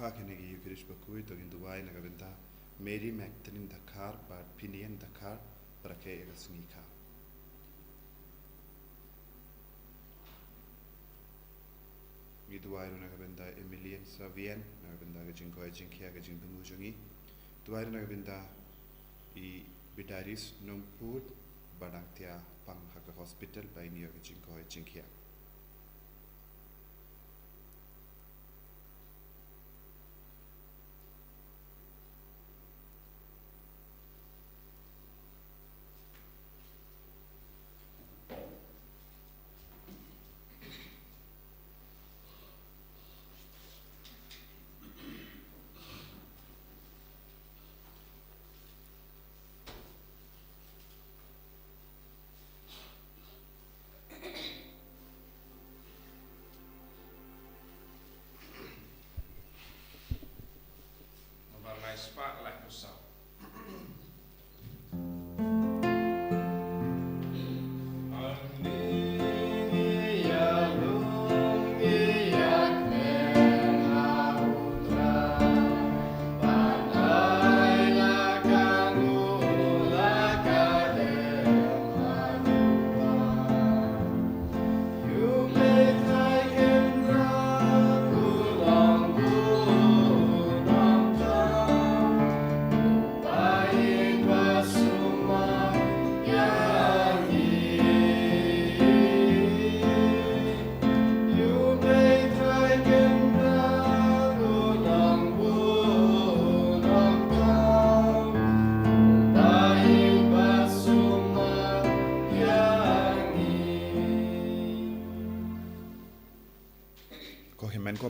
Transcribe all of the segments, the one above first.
Hakenegi Yukirish Bakhuid to in Dubai Nagaventa, Mary Mactin Dakar, but Pinian Dakar, Brake Sngi. Dubai Nagaventa Emilian Savian, Nagaventa Jinko Jinkia Gajin Dumujungi, Dubai Nagaventa E Bidaris Numpur, Balang Pang Haka Hospital by New Jinko Jinkia.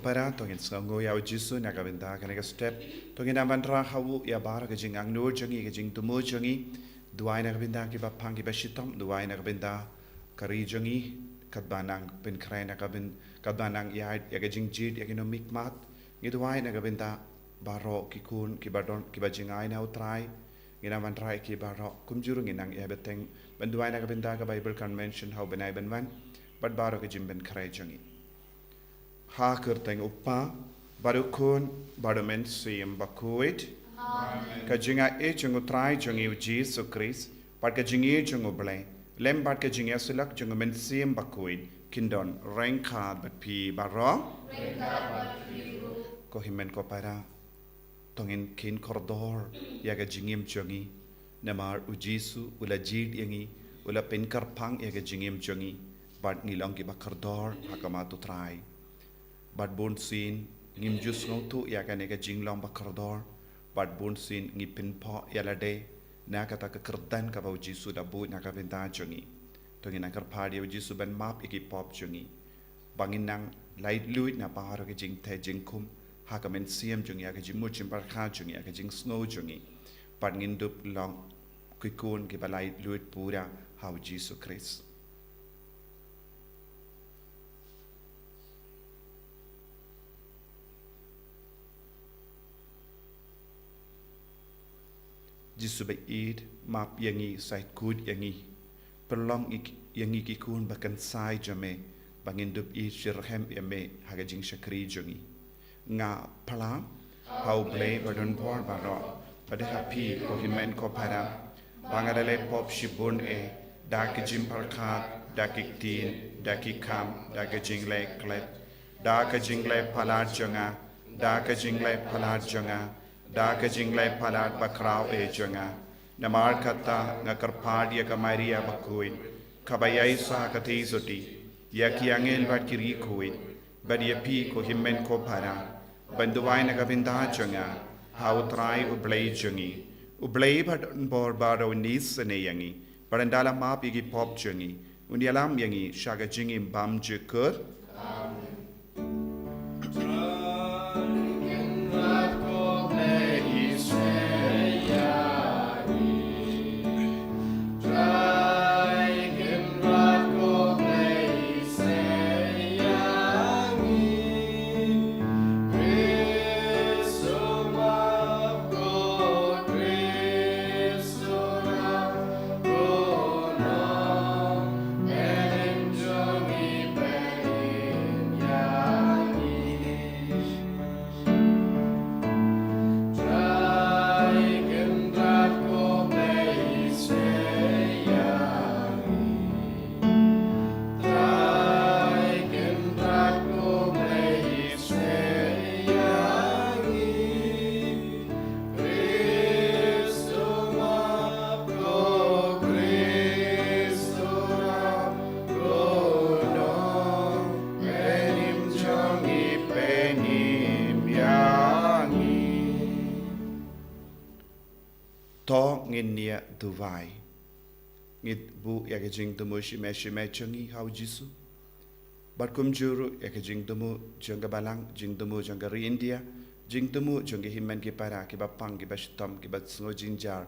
Para tongin Sngi ya jisu na kabinda kanega step tongin amandra hawu ya bar ka jing ang nur jangi ka jing tumu jangi duai na kabinda ki ba pang ki ba shitam duai na kabinda kari jangi kadbanang pen krai na kabin kadbanang ya ka jing jid ya kino mikmat ngi duai na kabinda baro ki kun ki badon ki ba jingai na utrai ngina mandra ki baro kumjuru nginang ya beteng ben duai na kabinda ka Bible convention how benai benwan bad baro ka jing ben krai jangi Haker teng upa barukun barumen siem Bakhuid kajinga e jungu trai jungu Jesus Christ pat kajingi jungu blai lem pat kajinga sulak jungu men siem Bakhuid kindon rengka bat pi baro ko himen ko para tongin kin kordor ya kajingim jungi namar ujisu ula jid yangi ula penkar pang ya kajingim jungi bat ngilong ki bakardor hakamatu trai Bad bun sin ngim jus ngotu ya kan eka jinglong bakardor bad bun sin ngipin po yalade na kata kekerdan ka bau jisu da bu na ka benta jongi to ngina kar phadi jisu ban map iki pop jongi bangin nang light luit na paharo ke jing the jing kum ha ka men siam jongi ya ka jing muchim par kha jongi ya ka jing snow jongi bad ngin dup long kikun ki balai luit pura how jisu Christ Jisu ba id map yangi sai kud yangi perlong yangi ki kun bakan sai jame bangin dup id shirhem yame haga jing shakri jongi nga pala how blay badon por baro pada happy ko himen ko para bangadale pop shibun e dak jim parkhat dakik tin dakikam dak jing le klet dak jing le pala jonga dak jing le pala jonga Daka jinglai palat bakrau e jonga namar kata ngakarpad ya kamaria Bakhuid kabayai sa kati zoti ya kiangel bat kiri kuid bad ya pi ko himmen ko para banduai na kabinda jonga hautrai ublai jongi ublai bat bor baro nis ne yangi barandala ma pigi pop jongi undialam yangi shaga jingi bam jekur to ngin nia duwai ngit bu ya ke jing tumu shime changi hau jisu bat kum juru ya ke jing tumu janga balang jing tumu janga ri India jing tumu janga himan ki para ki bapang ki bastom ki bat sngo jinjar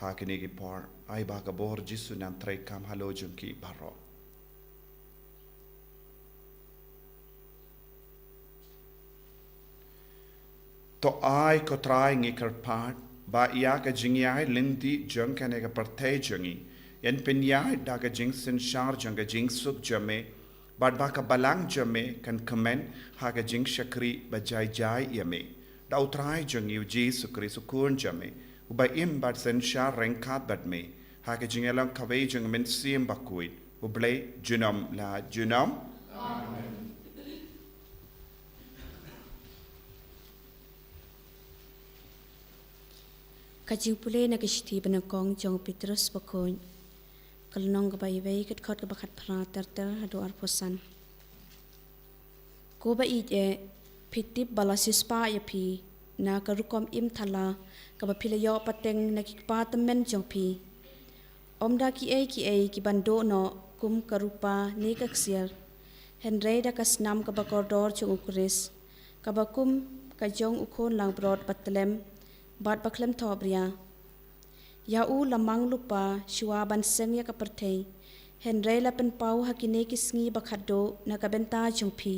ha ke ne ki por ai ba ka bor jisu nam trai kam halo jung ki baro to ai ko trai ngi kar part ba ia ka jing ai lindi jang ka ne ka partay jangi yan pinyai da ka jing sin shar jang ka jing suk jame bad ba ka balang jame kan comment ha ka jing shakri ba jai jai yame da utrai jang yu jisu kristo kun jame uba im bad sin shar renkat bad me ha ka jing elang ka ve jang men sim Bakhuid ublay junam la junam Kajing pule na kishti benakong jong Petrus Bakhuid kalnong kabai wei kat khot ka bakat phra ter hadu arposan ko ba e pitip balasis pa ya pi na karukom im thala ka ba philayo pateng na kikpa tamen jong pi omda ki ki bando no kum karupa ni kaksier henre da kasnam ka ba kordor jong ukris ka ba kum ka jong ukhon lang brod patlem bat Mawkhlam thobria ya u lamang lupa shua ban sengya ka perthei henre la pen pau hakine ki sngi bakhado na ka benta jungphi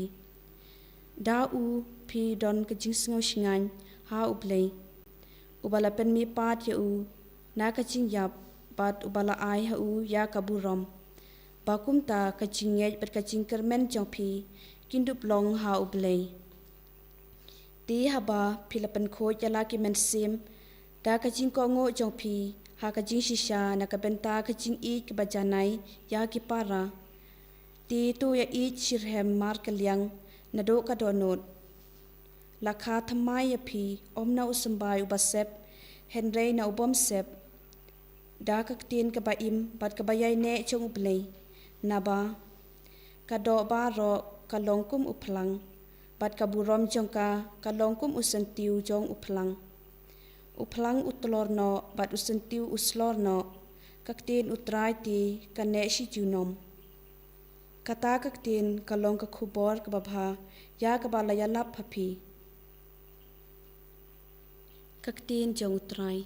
da u phi don ka jingsngo shingan ha ublei ubala pen mi pat ya u na ka jing yap bat ubala ai ha u ya kaburom bakum ta ka jingej bat ka jingkermen jungphi kindup long ha ublei ti haba philapan kho jala ki men sim da ka jing ko ngo jong phi ha ka jing shisha na ka benta ka jing I ki bajanai ya ki para ti tu ya I shirhem mar kalyang na do ka donot lakha thamai ya phi omna usumbai ubasep henrei na ubom sep da ka tin ka ba im bat ka bayai ne chong ublei na ba ka do ba ro ka longkum uplang bat kaburom jongka kalongkum usentiu jong uplang utlor no bat usentiu uslor no kaktin utrai ti kane shi junom kata kaktin kalong ka khubor ka babha ya ka bala ya lap phapi kaktin jong utrai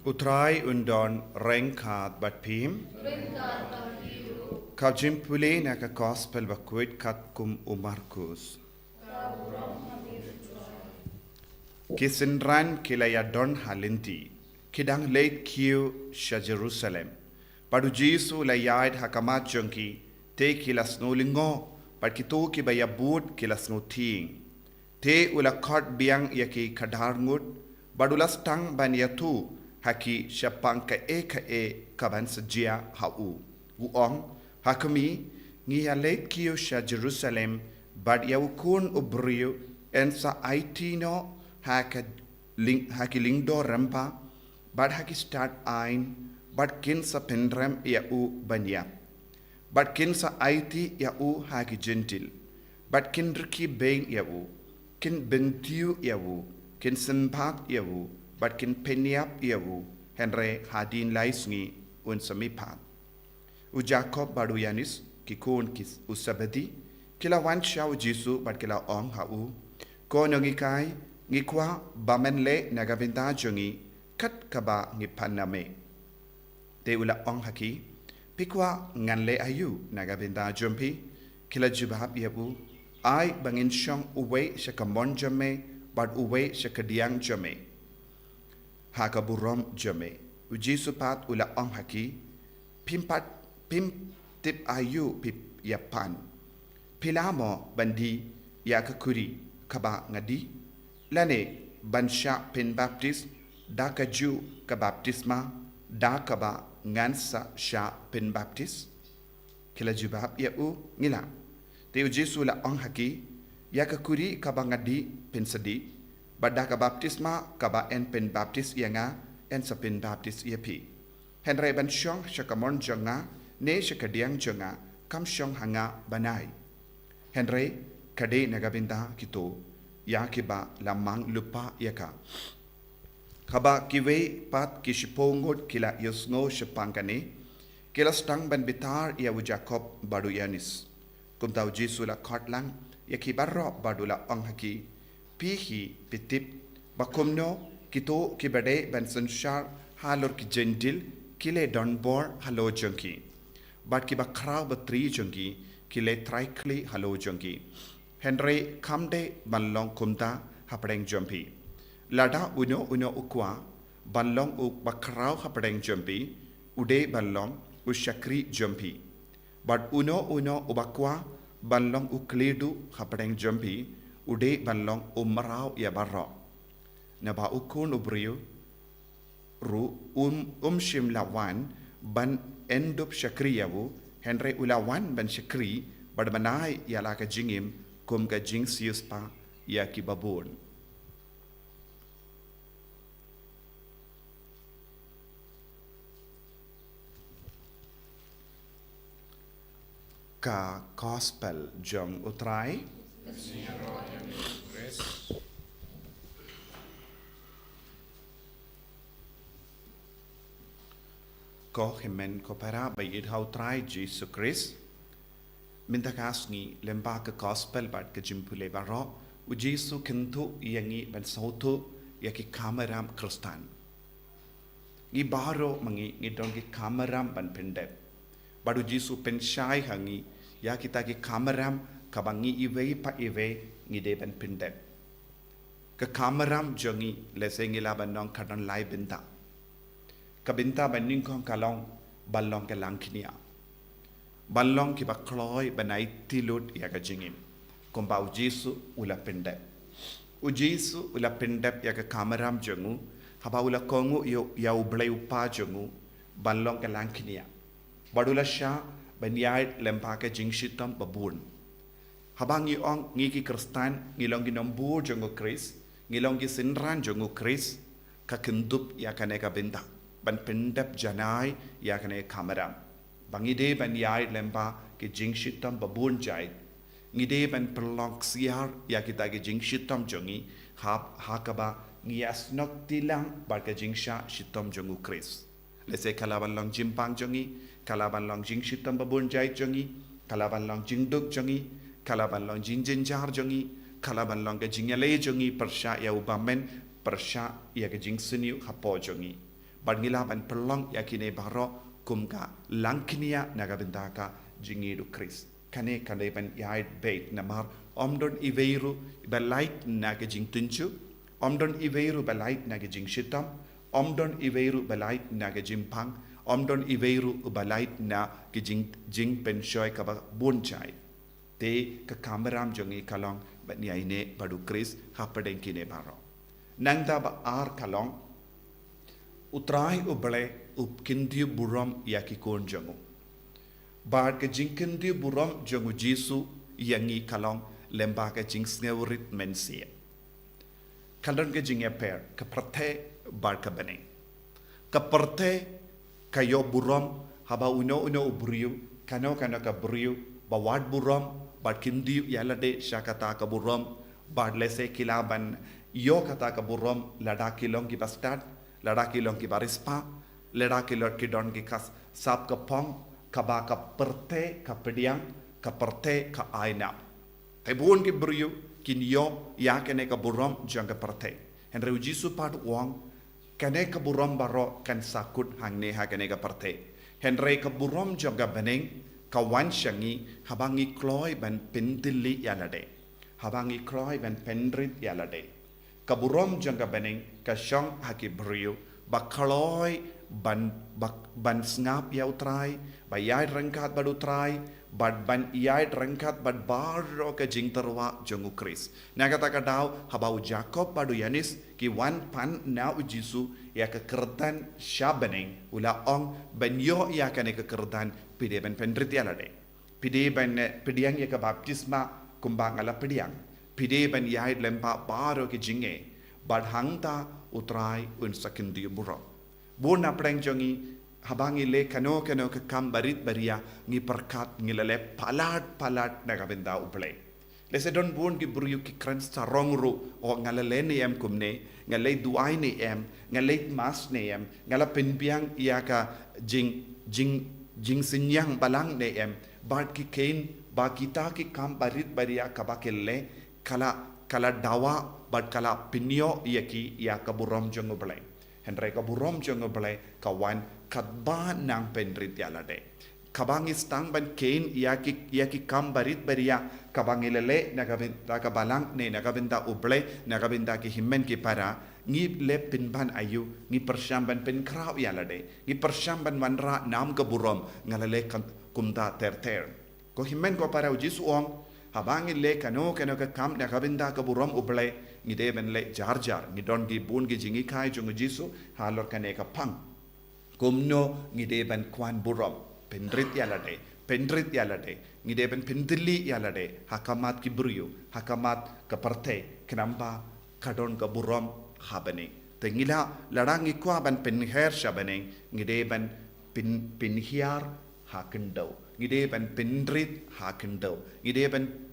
Utrai undon rengkat bat pim. Kau jimpule nak gospel Bakhuid kat kum umarkus. Kisindran kilaya don halinti. Kidang late kiu sha Jerusalem. Padu Jisu layad hakamat jongki. Te kilas nulingo. Pad kitu kibaya bud kilas nuting. Te ula kot biang yaki kadarngut. Badulas tang ban yatu. Haki syapang ka e kaban sejia hau. Uong hakumi ngiya late kiu sha Jerusalem. Bad yaukun ubriu en sa aitino haki lingdo rempa. Bad haki start ain. Bad kin sa pendrem yau banya. Bad kin sa aiti yau haki gentil. Bad kin riki beng yau. Kin bentiu yau. Kin senpat yau. Bad kin penyap yau. Henry hadin laisngi un samipat. U Jacob badu yanis kikun kis usabadi. Kila wan siya u Jisu bad kila ong hau. Ko nangikai ngikwa bamenle nagabinda jongi kat kaba ngipaname. Te ula ong haki pikwa nganle ayu nagabinda jompi kila jibab yabu ai bangin syong uwe syakamon jame bad uwe syakadiang jame hakaburom jame uji supat ula ong haki pim tip ayu pip yapan pilamo bandi yakakuri kaba ngadi lane bansha pin baptist dakaju ka baptisma dakaba ngansa sha pin baptist kila jibab ya u ngila te Jesu la ong haki yakakuri kaba ngadi pin sedi badaka baptisma kaba en pin baptist yanga en sa pin baptist yapi henry ban syong shakamon jonga ne shakadiang jonga kam syong hanga banai henry kade nagabinda kito yakiba lamang lupa yaka kaba kiwe pat kishipongot kila yosno shapangkane kila stang ban bitar ya u Jacob badu yanis kumtau Jesu la kotlang yakibarro badu la onghaki pihi pitip bakumno kito kibade ban sanshar halor ki gentil kile donbor halo jonki bat ki bakraw batri jonki kile trikli halo jonki henry kamde banlong kumta hapdeng jompi lada uno ukwa banlong u bakraw hapdeng jompi ude banlong u shakri jompi but uno ubakwa banlong u klidu hapdeng jompi ude banlong umraw ya barro na ba ukun ubriu ru shim lawan ban endup shakri yawu henry ulawan ban shakri badmanai ya laka jingim kum ka jing siuspa ya kibabun ka gospel jong utrai ko himen ko para by it how try Jesus Christ minta kasngi lemba ka gospel bat ka jimpule baro u Jesus kentu yangi ban sautu yaki kamaram kristan ngi baro mangi ngi dongi kamaram ban pendep badu Jesus penshai hangi ya kita ki kamaram kabangi iwe pa iwe ngi de ban pendep ka kamaram jongi lesengi laban nong kadon lai binta kabinta ban ning kong kalong balong ke langkinia balong ki bakloi banai tilut ya ka jingim komba u Jesus ula pendep u Jesus ula pendep ya ka kamaram jongu haba ula kongu yo ya ublai upa jongu balong ke langkinia badula sha banyai lempa ke jingshitam babun habangi ong ngi ki kristan ngilong ginombu jongu Chris ngilong gi sinran jongu Chris ka kendup ya ka neka binta ban pendap janai ya ka ne kamaram bangide ban yai lempa ke jingshitam babun jai ngide ban perlong siar ya kita ke jingshitam jongi hakaba ngias nok tilang bar ke jingsha shitam jongu Chris lese kalaban long jimpang jongi kalaban long jingshitam babun jai jongi kalaban long jingduk jongi kalaban long jinjinjar jongi kalaban long ke jingyale jongi persha ya ubamen persha ya ke jingsuniu hapo jongi barngila ban perlong ya kine baro kumka langkinia nagabindaka jingidu Chris kane ban yai bait namar omdon iveiru balait naga jingtunchu omdon iveiru balait naga jingshitam omdon iveiru balait naga jimpang omdon iveiru balait na ke jing penshoy ka bunchai te ka kamaram jongi kalong ban yaine badu Chris hapadeng kine baro nangda ba ar kalong utrai ubale upkindiu buram yaki kon jongu bad ke jinkindiu buram jongu Jesus yangi kalong lemba ke jingsneurit mensia kalon ke jingeper ke prate bar ka bane ka prate kayo buram haba uno ubriu kano ka briu bawad buram bad kindiu yalade shakata ka buram bad lese kilaban yo kata ka buram lada kilong ki bastad ladaki long ki barispa ladaki lord ki don ki kas sap ka pong kaba ka perte ka pediang ka perte ka aina tebun ki briu kin yo ya kene ka buram jang ka perte henry Jesus pat wong kene ka buram baro kan sakut hangne ha kene ka perte henry ka buram jang ka beneng ka wan shangi habangi kloi ban pentili yalade habangi kloi ban pendrit yalade kaburom jangka beneng ka shong haki brio bakaloi ban snap ya utrai ba yai rangkat badu trai bad ban yai rangkat bad baro ka jingterwa jongu Chris nagata ka daw habau Jacob badu Yanis ki wan pan na ujisu ya ka kerdan shabeneng ula ong ban yo ya ka ne ka kerdan pide ban pendrit yalade pide ban pidiang ya ka baptisma kumbang ala pidiang pide ban yai lempa baro ki jinge bad hangta utrai un sakindi buro bona preng jongi habangi le kano ka kam barit baria ngi perkat ngilale palat nagabenda uple lese don bon ki buru ki kran sarongru o ngalale ne em kumne ngalai duai ne em ngalai mas ne em ngala penbiang iaka jing sinyang balang ne em bad ki kain ba kita ki kam barit baria kabakelle kala dawa bad kala pinyo yaki ya kaburom jongo blai henry kaburom jongo blai kawan kadba nang pendrit yalade kabangi stang ban kain yaki kam barit baria kabangilele nagabinda ka balang ne nagabinda uble nagabinda ki himmen ki para ngi le pinban ayu ngi persyamban pen kraw yalade ngi persyamban wanra nam kaburom ngalale kumda ter ko himmen ko para uji suong habangi le kano ka kam nagabinda kaburom uble ngi deben le jar ngi don gi bun gi jingi kai jongo jisu halor kane ka pang kumno ngi deben kwan burom pendrit yalade ngi deben pendili yalade hakamat ki buriu hakamat ka parte kenamba kadon ka burom habane tengila ladangi kwa ban penher shabane ngi deben pinhiar hakendau ngi deben pendrit hakendau ngi deben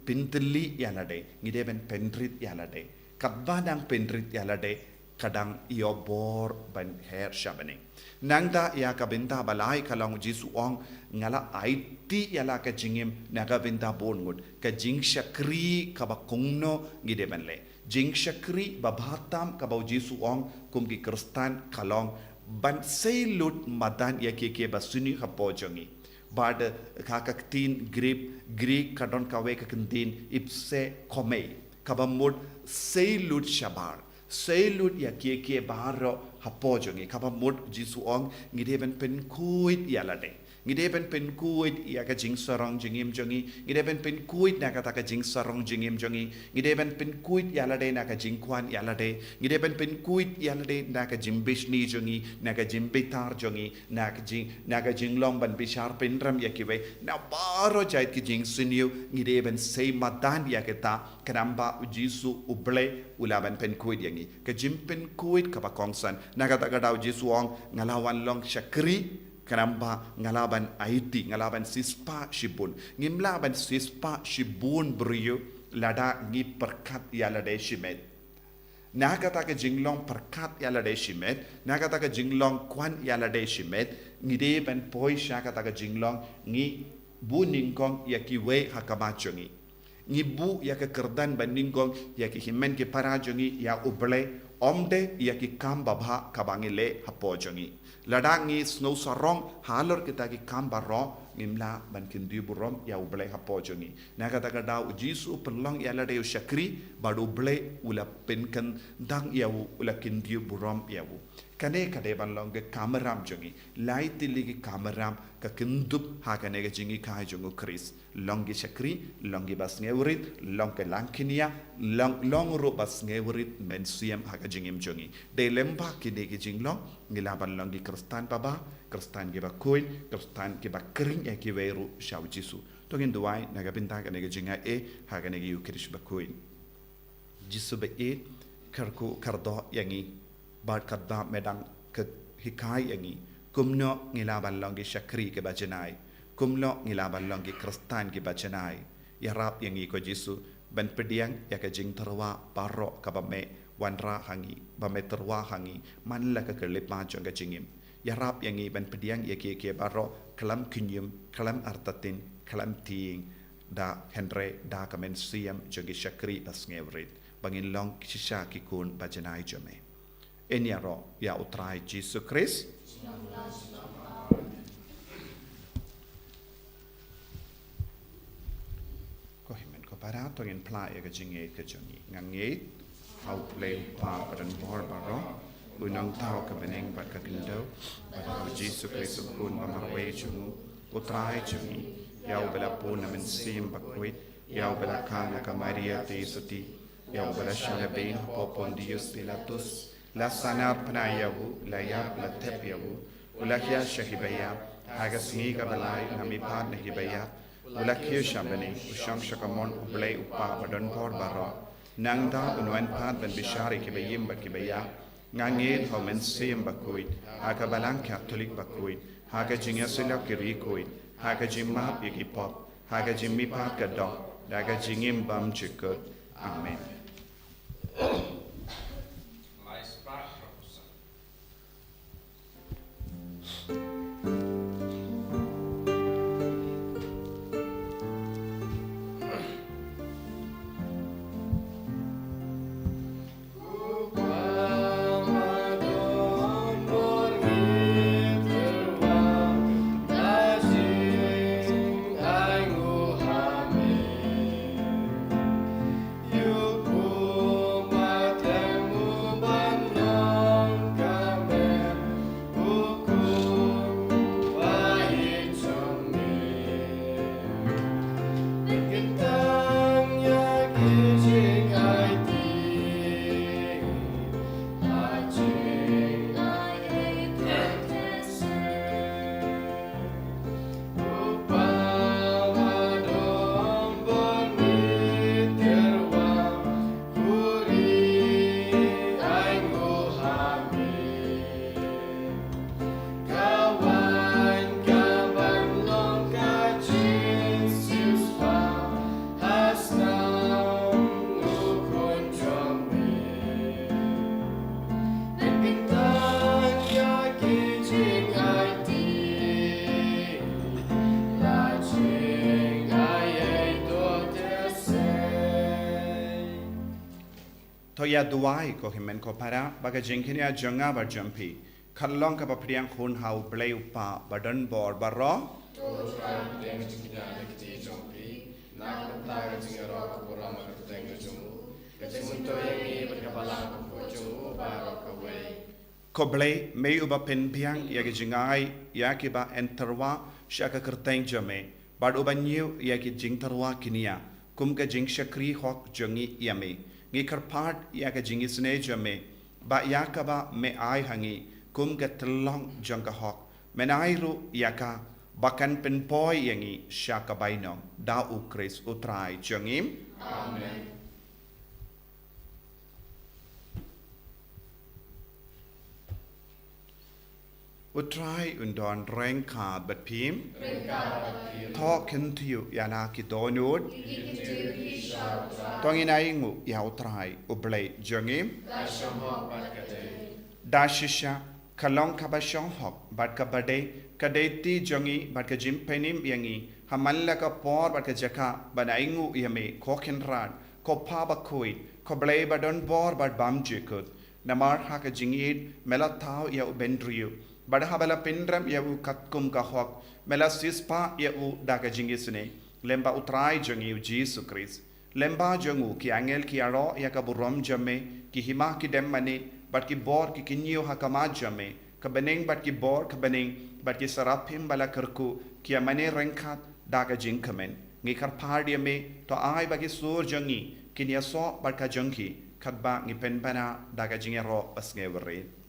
pintili yalade ngi deben pendrit yalade kabadang pendrit yalade kadang ia bor ban her syabani nangda ia ka benta balai kalong jisu ong ngala aiti yala ka jingim naga benta bongut ka jing syakri ka bakungno ngide banle jing syakri babatam ka bau jisu ong kum ki kristan kalong ban seilut madan ya ke basuni hapojongi bad kakaktin grip kadon kawe kakendin ipse komei kabamud seilut shabar seilut ya ke baro hapojongi kabamud jisu ong ngide ben pen kuit yalade ngide ben kuit ya ka jing sarong jingim jongi ngide ben kuit na ka ta ka jing sarong jingim jongi ngide ben kuit yalade na ka jing kwan yalade ngide ben kuit yalade na ka jim bishni jongi na ka jim bitar jongi na ka jing long ban bishar pen ram ya kiwe na baro jait ki jing sinyu ngide ben sei madan ya kita kanamba jisu uble ulaban pen kuit yangi ka jim pen kuit ka ba kongsan na ka ta ka daw jisu ong ngalawan long syakri kanamba ngalaban aiti ngalaban sispa shibun ngimlaban sispa shibun brio lada ngi perkat ya lade shimet nakata ka jinglong perkat ya lade shimet nakata ka jinglong kwan ya lade shimet ngide ban poi shakata ka jinglong ngi buningkong ya kiwe hakamachongi ngi bu ya ka kerdan bandingkong ya ki himen ki parajongi ya uble omde ya ki kamba bha kabangile hapojongi ladangi snow sarong halor kita ki kamba ro ngimla ban kindi burom ya uble hapojongi nakata ka daw jisu perlong ya lade syakri badu ble ula penkan dang ya ula kindi burom ya kane kade ban long ke kameram jongi laiti ligi kameram ka kindup ha kane ke jingi kai jongu kris longi syakri longi bas ngewrit long ke langkinia long ro bas ngewrit men siam ha ka jingim jongi de lemba kine ke jinglong ngilaban longi kristan baba kristan ke Bakhuid kristan ke bakring e ke weru shau jisu tongin duai naga pinta kane ke jinga ha kane ke ukrish Bakhuid jisu be karku kardo yangi bad kadda medang ke hikai yangi kumno ngilaban longi syakri ke bajanai kumno ngilaban longi kristan ke bajanai ya rap yangi ko jisu ban pediang ya ka jing terwa paro ka bame wanra hangi bame terwa hangi manla ka kelepa jong ka jingim ya rap yangi ban pediang ya ke baro kalam kunyum kalam artatin kalam tiing da henre da kamen siam jogi syakri bas ngevrit bangin long kisha kikun bajanai jome Enyaro ya utrai Jesus Christ. Ko himen ko para to ngin pla ya ka jinge ka jongi ngange au play pa padan bor baro unang tao ka beneng ba ka kindo ba Jesus Christ kun mamarwe jumu utrai jongi ya bela puna men sim Bakhuid ya bela kana ka Maria te suti ya bela shalabe popon Dios pilatus la sanar pnayahu la ya la tepiyahu ulakia shahibaya haga sngi ka balai nami pad nahibaya ulakia shambani ushang shakamon ublay upa badon bor baro nangda unwan pad ban bishari kibayim bakibaya ngangin homen sim Bakhuid haga Balang Catholic Bakhuid haga jingasila kirikuid haga jimma yigipop haga jimmi pad kadok daga jingim bam chikut amen. You Toya duai ko himen ko para baga jingkinia jonga bar jumpi. Kalong ka papriang hun hau blay upa badan bor barro. Ko blay may uba penpiang yagi jingai yaki ba enterwa shaka kerteng jame. Bad uba new yaki jing terwa kinia. Kum ka jing shakri hok jongi yame. Ngi karpad yaka jingi sne jame. Ba yaka ba me ai hangi. Kum ka telong jangka hok. Menairu yaka bakan penpoi yangi shaka bainong. Da ukris utrai jangim. Amen. Utrai undon rengka bat pim. Talking to you yana ki donut. Tongin aingu ya utrai ublay jangim. Dashisha kalong kabashong hok bat kabade kadeti jangi bat ka jimpenim yangi hamalla ka por bat ka jaka banaingu yame kokenrad ko pa Bakhuid ko blay badon bor bat bam jikut namar haka jingid melatau ya ubendriu Badhabala pindram yawu katkum kahok, mela sispa yawu daga jingisne, lemba utrai jangi Jesu Christ. Lemba jangu ki angel ki aro yakaburom jame, ki hima ki demmane, but ki bor ki kinyo hakama jame, kabeneng but ki bor kabeneng, but ki sarapim bala kerku, ki amane renkat daga jinkamen. Ngikar pardia me, to ai bagi sur jangi, kinya so but ka jangi, kadba ngipen bana daga jingero asngevere.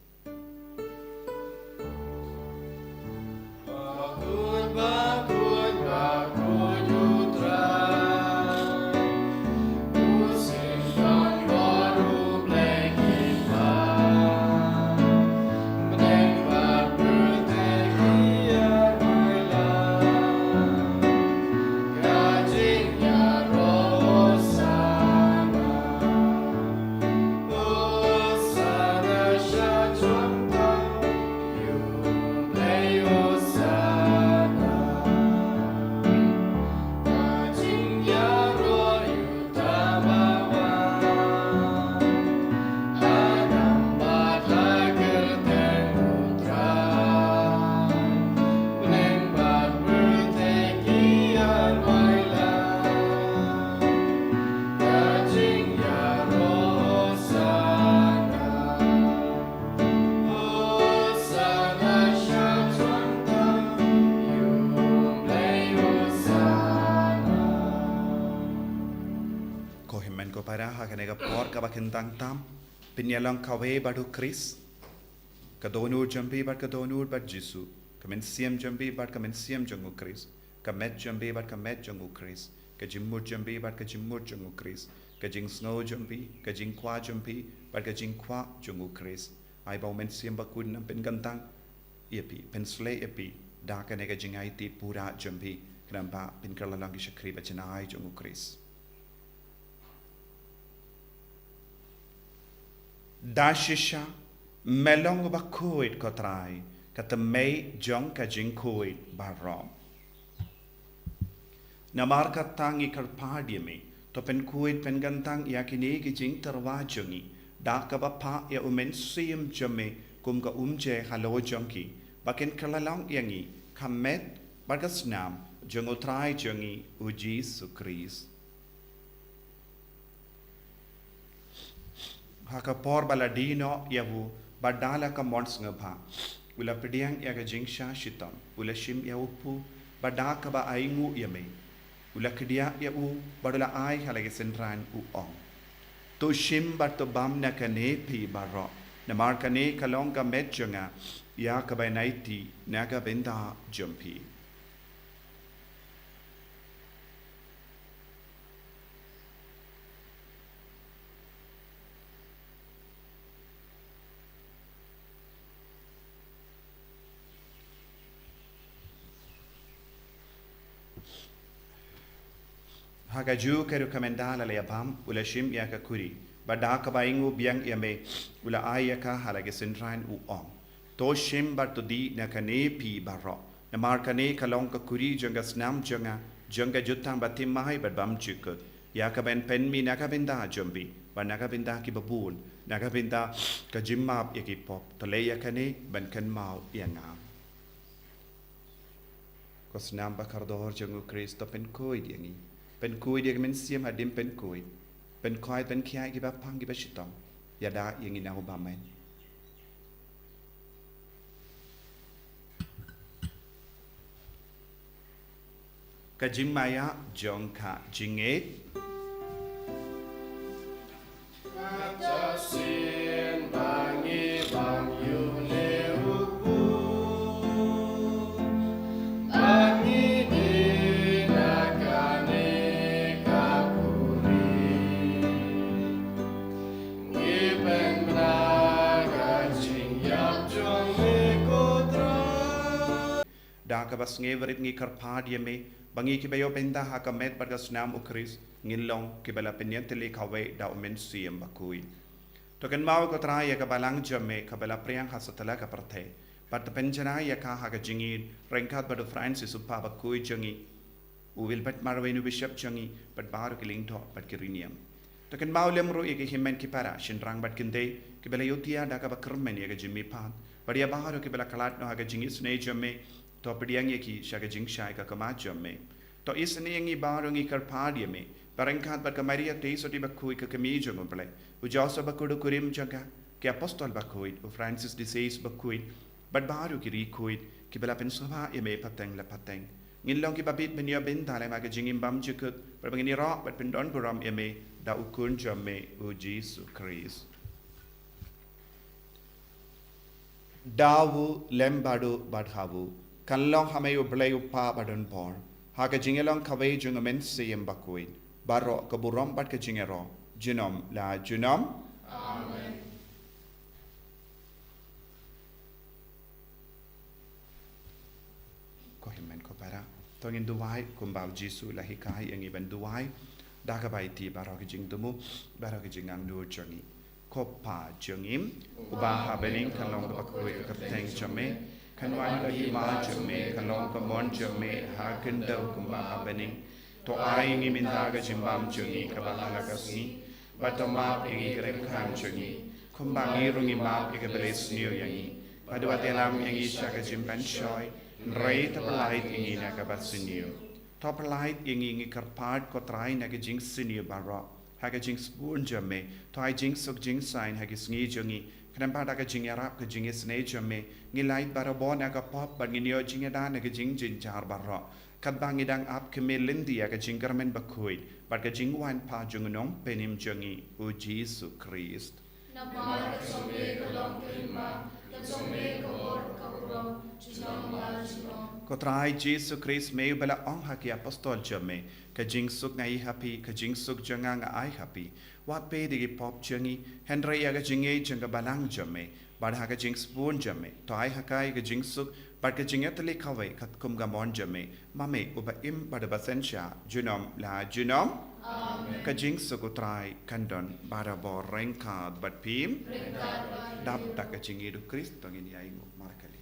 Kentang tam pinyalang kawe badu Chris kadonur jambi bad kadonur bad Jesu kamen siam jambi bad kamen siam jangu Chris kamet jambi bad kamet jangu Chris kajimur jambi bad kajimur jangu Chris kajing snow jambi kajing kwa jambi bad kajing kwa jangu Chris ai bau men siam bakun nam pen kentang iepi pensle iepi da kane kajing ai ti pura jambi kenapa pin kalalang ki shakri bachanai jangu Chris Dashisha melong Bakhuid kotrai kata mei jong ka jingkuid barom. Namar katangi karpadi me to pen kuid pen gantang yakini ki jing terwajongi da ka bapa ya umen siam jame kum ka umje halo jongki baken kalalang yangi kamet bagasnam jongotrai jongi uji sukris. Haka por baladino yavu badala ka mons ngabha ula pediang yaga jingsha shitam ula shim yavupu badaka ba aingu yame ula kedia yavu badula ai halage sentran u ong to shim bat to bam na kane pi baro na mar kane kalong ka metjanga ya ka ba naiti naga benda jumpi Hagaju ke rekomendala le abam ula shim ya ka kuri badaka baingu biang yame ula ayaka halage sentran u ong to shim bat to di na kane pi baro na mar kane kalong ka kuri jonga snam jonga jutang batim mai bad bam chukut ya ka ben pen mi na ka benda jombi ban naga binda ki babun naga binda ka jimmap ya ki pop taleya kani ban kan mau ya ngam ko snam bakar dohor jangu Kristo pen koi diangi pen koi dia men siam hadim pen koi pen kiai ki ba pang ki ba shitom ya da yang ina ubamen ka jimmaya jongka jinget Sin bangi bang yune upu bangi di nakane kapuri ngipen braga jing yap jong me kotra da ka bas ngeverit ngi karpad yeme bangi ki bayo benda ha ka met bar ka snam ukris ngilong ki bala penyen tele kawe da umen siem bakui to kan mau ko tra ya ka balang jame ka bala priang ha satala ka parthe pat penjana ya ka ha ka jingi rengkat badu francis upa bakui jangi u wil pat marwenu bishop jangi pat bar ki ling tho pat ki riniam to kan mau lemro ya ki himen ki para shin rang bat kinde ki bala yotia da ka bakrmen ya ka jimi pat badia baharo ki bala kalat no ha ka jingi sne jame to pediang ya ki sha ka jing shai ka kama jame to isne yangi baro ngi karpad yame Barangkat berkemaria te so di Bakhuid ke kemeja memperlai. Ujasa Bakhuid kurim jaga ke apostol Bakhuid, u Francis de Sales Bakhuid, bad baru ki rikuid ki bela pensova e me pateng la pateng. Ngin long ki babit menia benta le maga jingim bam jikut, berbangini rak bad pendon puram e me da ukun jame u Jesu Christ. Dawu lembadu badhawu, kan long hame u blay u pa badon por. Haga jingelong kawe jung amen seyem Bakhuid. Barok keburom bat ke jingero jinom la jinom Amen ko himen ko para tongin duwai kumbal Jesu la hikai yang iban duwai daga baiti barok jing tumu barok jingang du jangi ko pa jangim uba habening kalong Bakhuid kapteng jame kanwan lagi ma jame kalong kamon jame ha kendau kumba habening to ai ngi mindaga jimbam jungi kabala kasni batoma ingi krem kham jungi kumbangi rungi ma ke beles niu yangi padwa telam yangi shaka jimban shoy rei tapalait ingi na kabat siniu tapalait ingi ngi karpat ko trai na ke jing siniu barra ha ke jing spoon jame to ai jing suk jing sign ha ke sngi jungi kram pa da ke jing arab ke jing snei jame ngi lait barabon na ka pop ban ngi nio jing da na ke jing jin jar barra kat bangi dang ap kemelindia ka jingkarmen Bakhuid bat ka jingwan pa jungunong penim jungi u Jesu Christ Namar kasome kalong prima kasome kor kabro jinom la jinom ko trai Jesu Christ me bala ong ha ki apostol jame ka jing suk ngai happy ka jing suk janga nga ai happy wat pe de pop jungi henry ya ka jinge janga balang jame bad ha ka jing spoon jame to ai ha kai ka jing suk but ke jingetli kawe kat kum gamon jame mame uba im pada basensha junom la junom Amen ka jing sukutrai kandon bara bor rengkat bat pim dap tak ka jingi du Kristo ngini ai nguk markali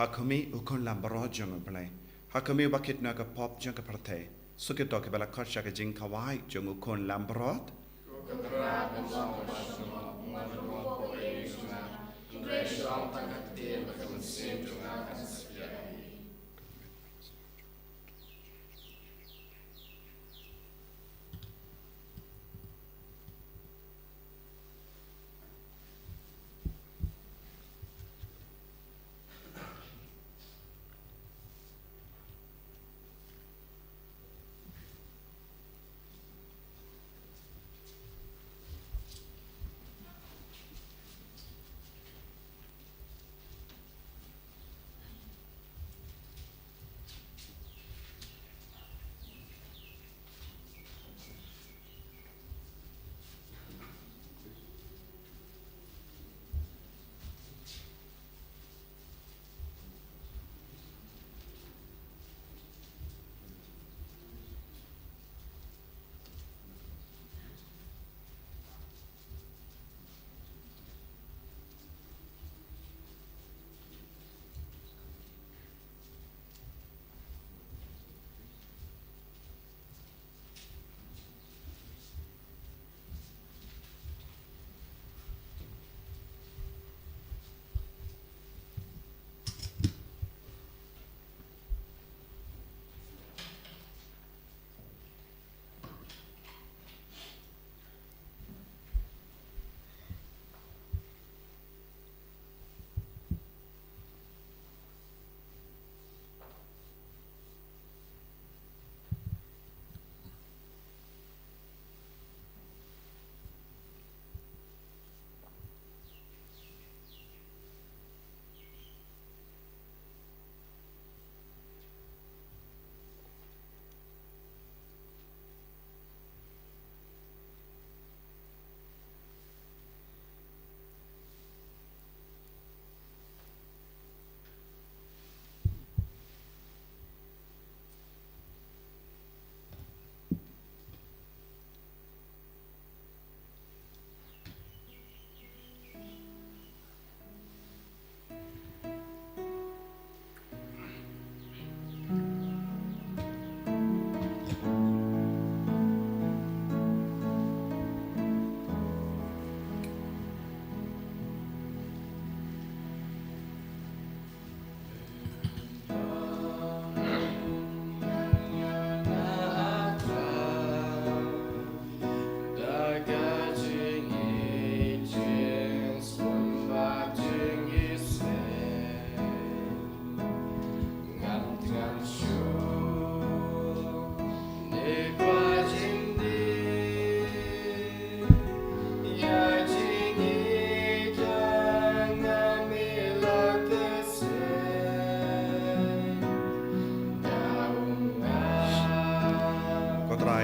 Hakumi ukon lambaro jong play. Hakumi bakit na ka pop jong ka parte. Sukito ke bala kosha ka jing kawai jong ukon lambarot.